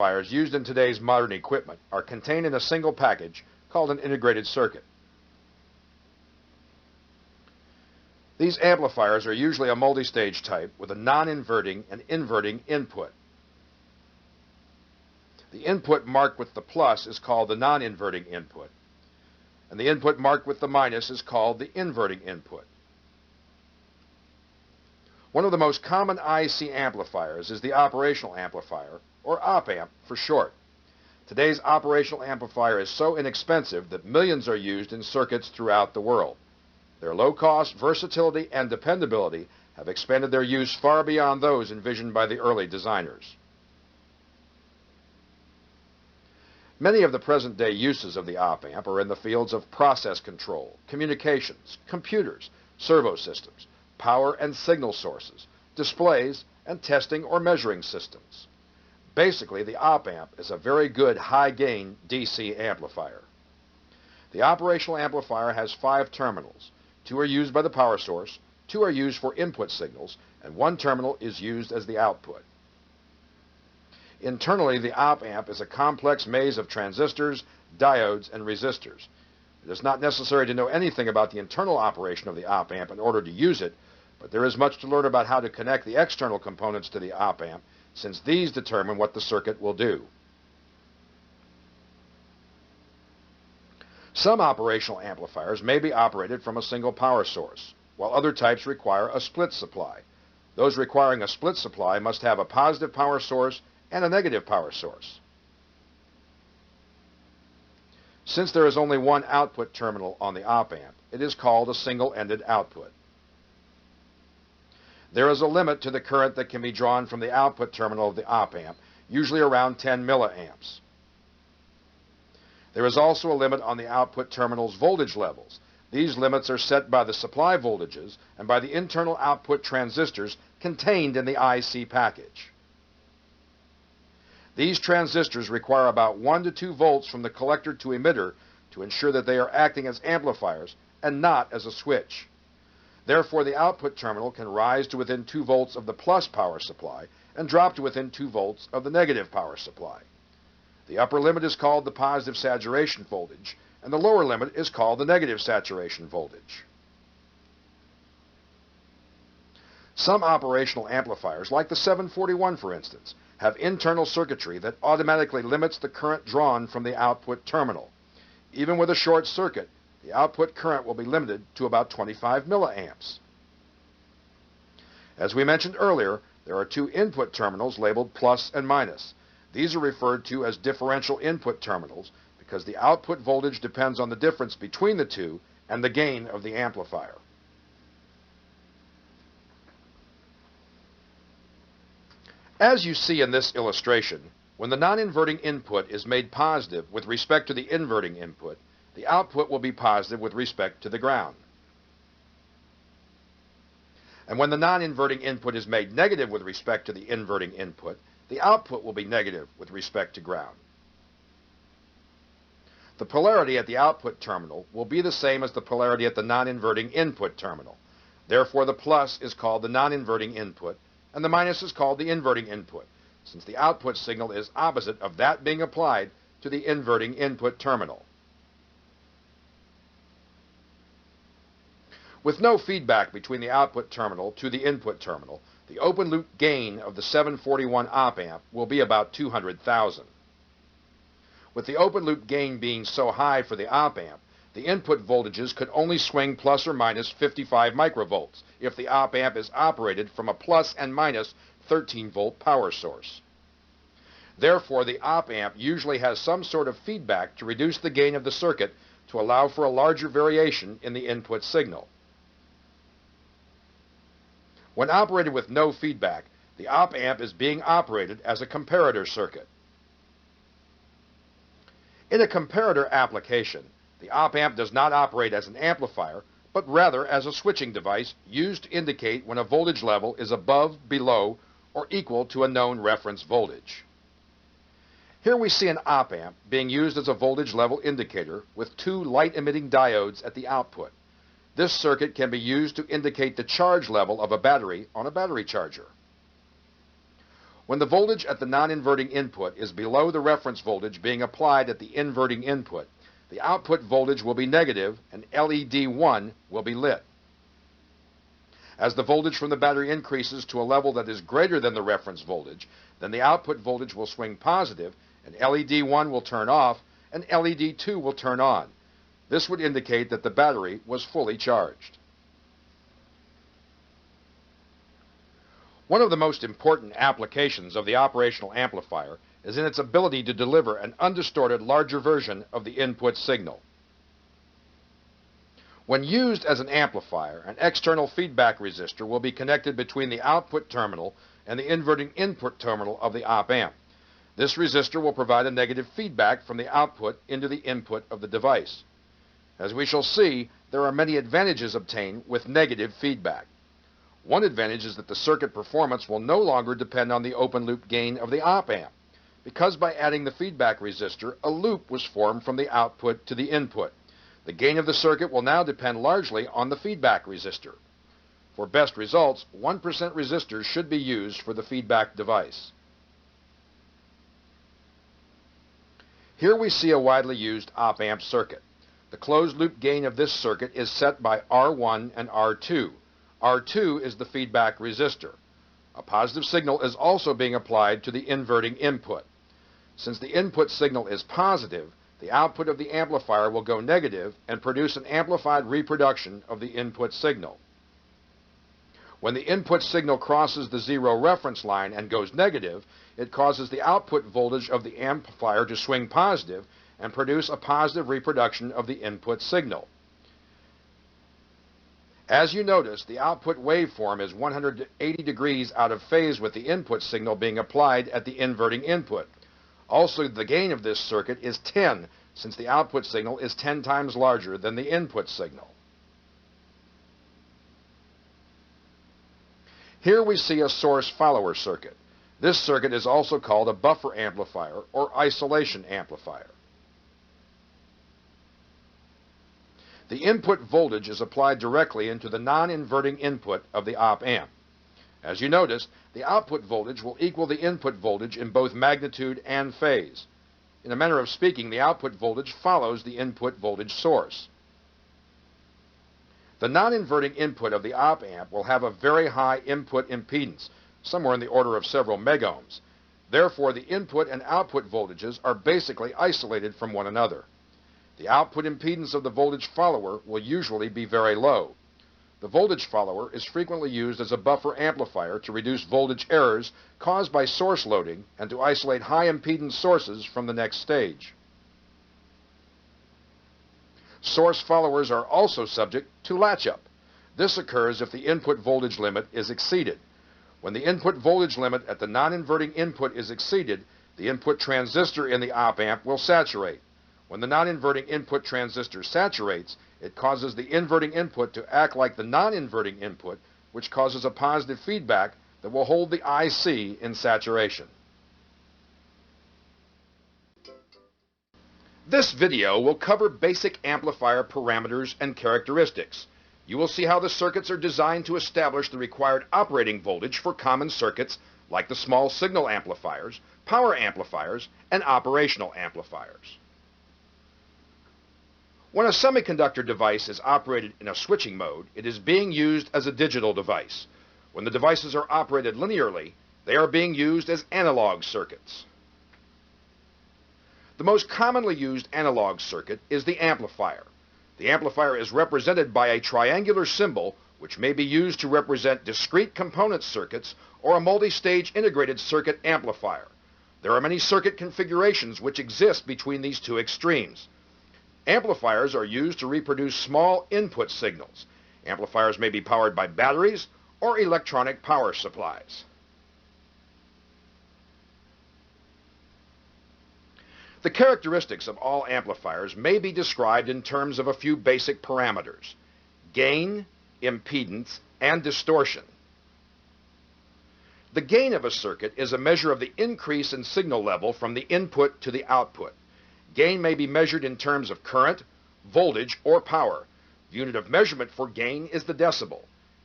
amplifiers used in today's modern equipment are contained in a single package called an integrated circuit. These amplifiers are usually a multi-stage type with a non-inverting and inverting input. The input marked with the plus is called the non-inverting input, and the input marked with the minus is called the inverting input. One of the most common IC amplifiers is the operational amplifier, or op-amp for short. Today's operational amplifier is so inexpensive that millions are used in circuits throughout the world. Their low cost, versatility, and dependability have expanded their use far beyond those envisioned by the early designers. Many of the present-day uses of the op-amp are in the fields of process control, communications, computers, servo systems, power and signal sources, displays, and testing or measuring systems. Basically, the op-amp is a very good high-gain DC amplifier. The operational amplifier has 5 terminals. 2 are used by the power source, 2 are used for input signals, and 1 terminal is used as the output. Internally, the op-amp is a complex maze of transistors, diodes, and resistors. It is not necessary to know anything about the internal operation of the op-amp in order to use it, but there is much to learn about how to connect the external components to the op-amp, since these determine what the circuit will do. Some operational amplifiers may be operated from a single power source, while other types require a split supply. Those requiring a split supply must have a positive power source and a negative power source. Since there is only one output terminal on the op-amp, it is called a single-ended output. There is a limit to the current that can be drawn from the output terminal of the op-amp, usually around 10 milliamps. There is also a limit on the output terminal's voltage levels. These limits are set by the supply voltages and by the internal output transistors contained in the IC package. These transistors require about 1 to 2 volts from the collector to emitter to ensure that they are acting as amplifiers and not as a switch. Therefore, the output terminal can rise to within 2 volts of the plus power supply and drop to within 2 volts of the negative power supply. The upper limit is called the positive saturation voltage, and the lower limit is called the negative saturation voltage. Some operational amplifiers, like the 741 for instance, have internal circuitry that automatically limits the current drawn from the output terminal. Even with a short circuit, the output current will be limited to about 25 milliamps. As we mentioned earlier, there are 2 input terminals labeled plus and minus. These are referred to as differential input terminals because the output voltage depends on the difference between the 2 and the gain of the amplifier. As you see in this illustration, when the non-inverting input is made positive with respect to the inverting input, the output will be positive with respect to the ground. And when the non-inverting input is made negative with respect to the inverting input, the output will be negative with respect to ground. The polarity at the output terminal will be the same as the polarity at the non-inverting input terminal. Therefore, the plus is called the non-inverting input, and the minus is called the inverting input, since the output signal is opposite of that being applied to the inverting input terminal. With no feedback between the output terminal to the input terminal, the open-loop gain of the 741 op-amp will be about 200,000. With the open-loop gain being so high for the op-amp, the input voltages could only swing plus or minus 55 microvolts if the op-amp is operated from a plus and minus 13-volt power source. Therefore, the op-amp usually has some sort of feedback to reduce the gain of the circuit to allow for a larger variation in the input signal. When operated with no feedback, the op-amp is being operated as a comparator circuit. In a comparator application, the op-amp does not operate as an amplifier, but rather as a switching device used to indicate when a voltage level is above, below, or equal to a known reference voltage. Here we see an op-amp being used as a voltage level indicator with 2 light-emitting diodes at the output. This circuit can be used to indicate the charge level of a battery on a battery charger. When the voltage at the non-inverting input is below the reference voltage being applied at the inverting input, the output voltage will be negative and LED 1 will be lit. As the voltage from the battery increases to a level that is greater than the reference voltage, then the output voltage will swing positive and LED 1 will turn off and LED 2 will turn on. This would indicate that the battery was fully charged. One of the most important applications of the operational amplifier is in its ability to deliver an undistorted larger version of the input signal. When used as an amplifier, an external feedback resistor will be connected between the output terminal and the inverting input terminal of the op-amp. This resistor will provide a negative feedback from the output into the input of the device. As we shall see, there are many advantages obtained with negative feedback. One advantage is that the circuit performance will no longer depend on the open loop gain of the op-amp, because by adding the feedback resistor, a loop was formed from the output to the input. The gain of the circuit will now depend largely on the feedback resistor. For best results, 1% resistors should be used for the feedback device. Here we see a widely used op-amp circuit. The closed loop gain of this circuit is set by R1 and R2. R2 is the feedback resistor. A positive signal is also being applied to the inverting input. Since the input signal is positive, the output of the amplifier will go negative and produce an amplified reproduction of the input signal. When the input signal crosses the zero reference line and goes negative, it causes the output voltage of the amplifier to swing positive and produce a positive reproduction of the input signal. As you notice, the output waveform is 180 degrees out of phase with the input signal being applied at the inverting input. Also, the gain of this circuit is 10, since the output signal is 10 times larger than the input signal. Here we see a source follower circuit. This circuit is also called a buffer amplifier or isolation amplifier. The input voltage is applied directly into the non-inverting input of the op-amp. As you notice, the output voltage will equal the input voltage in both magnitude and phase. In a manner of speaking, the output voltage follows the input voltage source. The non-inverting input of the op-amp will have a very high input impedance, somewhere in the order of several megohms. Therefore, the input and output voltages are basically isolated from one another. The output impedance of the voltage follower will usually be very low. The voltage follower is frequently used as a buffer amplifier to reduce voltage errors caused by source loading and to isolate high impedance sources from the next stage. Source followers are also subject to latch-up. This occurs if the input voltage limit is exceeded. When the input voltage limit at the non-inverting input is exceeded, the input transistor in the op-amp will saturate. When the non-inverting input transistor saturates, it causes the inverting input to act like the non-inverting input, which causes a positive feedback that will hold the IC in saturation. This video will cover basic amplifier parameters and characteristics. You will see how the circuits are designed to establish the required operating voltage for common circuits like the small signal amplifiers, power amplifiers, and operational amplifiers. When a semiconductor device is operated in a switching mode, it is being used as a digital device. When the devices are operated linearly, they are being used as analog circuits. The most commonly used analog circuit is the amplifier. The amplifier is represented by a triangular symbol, which may be used to represent discrete component circuits or a multi-stage integrated circuit amplifier. There are many circuit configurations which exist between these two extremes. Amplifiers are used to reproduce small input signals. Amplifiers may be powered by batteries or electronic power supplies. The characteristics of all amplifiers may be described in terms of a few basic parameters: gain, impedance, and distortion. The gain of a circuit is a measure of the increase in signal level from the input to the output. Gain may be measured in terms of current, voltage, or power. The unit of measurement for gain is the decibel.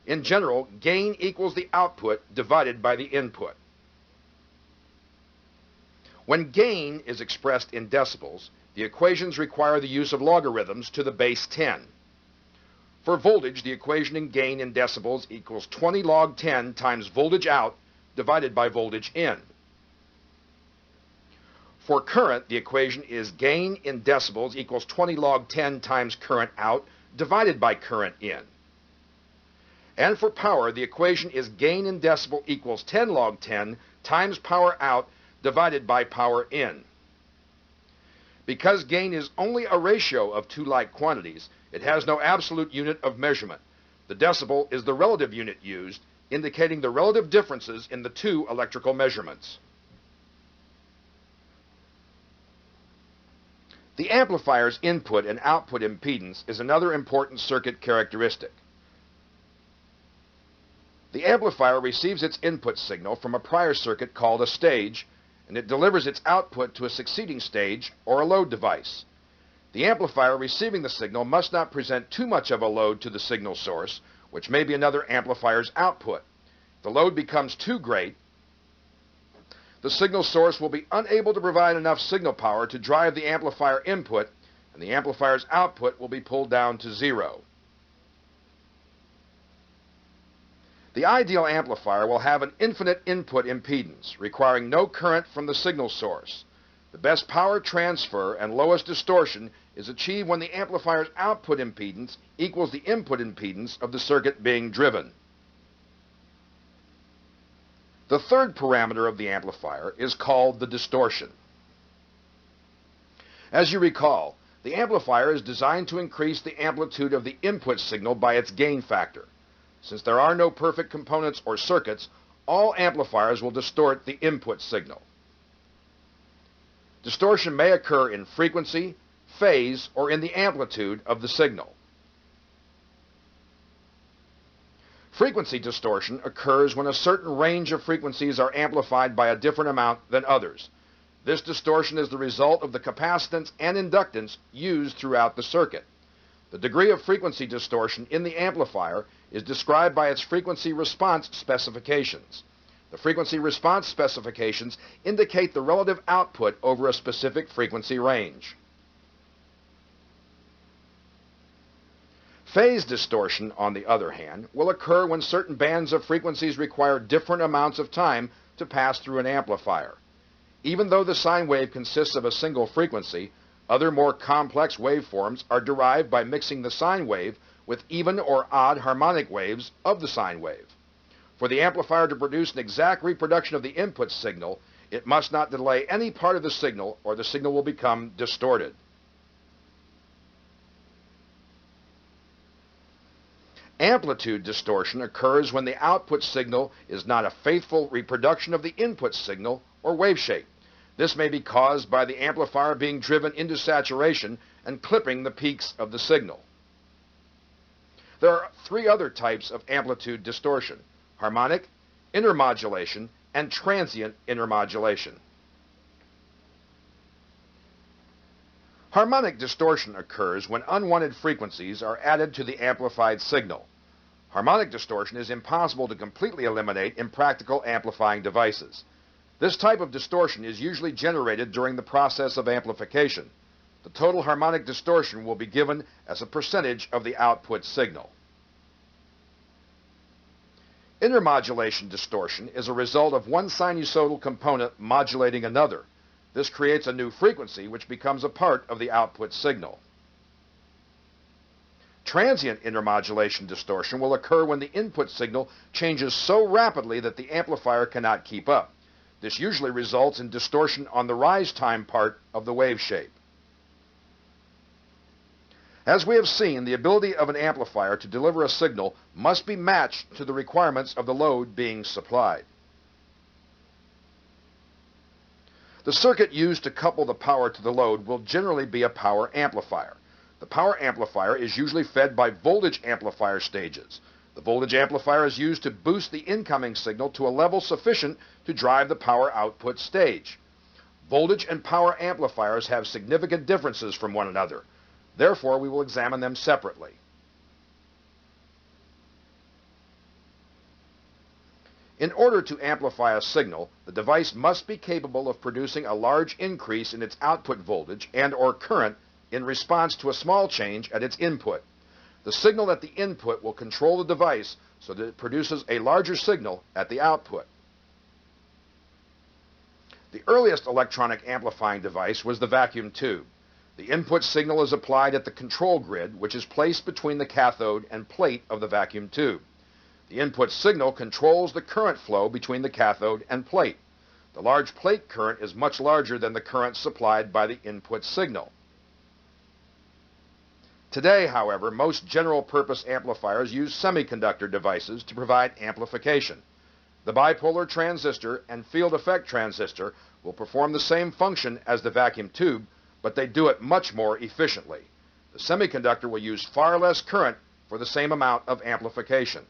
In general, gain equals the output divided by the input. When gain is expressed in decibels, the equations require the use of logarithms to the base 10. For voltage, the equation in gain in decibels equals 20 log 10 times voltage out divided by voltage in. For current, the equation is gain in decibels equals 20 log 10 times current out divided by current in. And for power, the equation is gain in decibel equals 10 log 10 times power out divided by power in. Because gain is only a ratio of two like quantities, it has no absolute unit of measurement. The decibel is the relative unit used, indicating the relative differences in the two electrical measurements. The amplifier's input and output impedance is another important circuit characteristic. The amplifier receives its input signal from a prior circuit called a stage, and it delivers its output to a succeeding stage or a load device. The amplifier receiving the signal must not present too much of a load to the signal source, which may be another amplifier's output. If the load becomes too great, the signal source will be unable to provide enough signal power to drive the amplifier input, and the amplifier's output will be pulled down to zero. The ideal amplifier will have an infinite input impedance, requiring no current from the signal source. The best power transfer and lowest distortion is achieved when the amplifier's output impedance equals the input impedance of the circuit being driven. The third parameter of the amplifier is called the distortion. As you recall, the amplifier is designed to increase the amplitude of the input signal by its gain factor. Since there are no perfect components or circuits, all amplifiers will distort the input signal. Distortion may occur in frequency, phase, or in the amplitude of the signal. Frequency distortion occurs when a certain range of frequencies are amplified by a different amount than others. This distortion is the result of the capacitance and inductance used throughout the circuit. The degree of frequency distortion in the amplifier is described by its frequency response specifications. The frequency response specifications indicate the relative output over a specific frequency range. Phase distortion, on the other hand, will occur when certain bands of frequencies require different amounts of time to pass through an amplifier. Even though the sine wave consists of a single frequency, other more complex waveforms are derived by mixing the sine wave with even or odd harmonic waves of the sine wave. For the amplifier to produce an exact reproduction of the input signal, it must not delay any part of the signal, or the signal will become distorted. Amplitude distortion occurs when the output signal is not a faithful reproduction of the input signal or wave shape. This may be caused by the amplifier being driven into saturation and clipping the peaks of the signal. There are three other types of amplitude distortion: harmonic, intermodulation, and transient intermodulation. Harmonic distortion occurs when unwanted frequencies are added to the amplified signal. Harmonic distortion is impossible to completely eliminate in practical amplifying devices. This type of distortion is usually generated during the process of amplification. The total harmonic distortion will be given as a percentage of the output signal. Intermodulation distortion is a result of one sinusoidal component modulating another. This creates a new frequency which becomes a part of the output signal. Transient intermodulation distortion will occur when the input signal changes so rapidly that the amplifier cannot keep up. This usually results in distortion on the rise time part of the wave shape. As we have seen, the ability of an amplifier to deliver a signal must be matched to the requirements of the load being supplied. The circuit used to couple the power to the load will generally be a power amplifier. The power amplifier is usually fed by voltage amplifier stages. The voltage amplifier is used to boost the incoming signal to a level sufficient to drive the power output stage. Voltage and power amplifiers have significant differences from one another. Therefore, we will examine them separately. In order to amplify a signal, the device must be capable of producing a large increase in its output voltage and/or current in response to a small change at its input. The signal at the input will control the device so that it produces a larger signal at the output. The earliest electronic amplifying device was the vacuum tube. The input signal is applied at the control grid, which is placed between the cathode and plate of the vacuum tube. The input signal controls the current flow between the cathode and plate. The large plate current is much larger than the current supplied by the input signal. Today, however, most general-purpose amplifiers use semiconductor devices to provide amplification. The bipolar transistor and field effect transistor will perform the same function as the vacuum tube, but they do it much more efficiently. The semiconductor will use far less current for the same amount of amplification.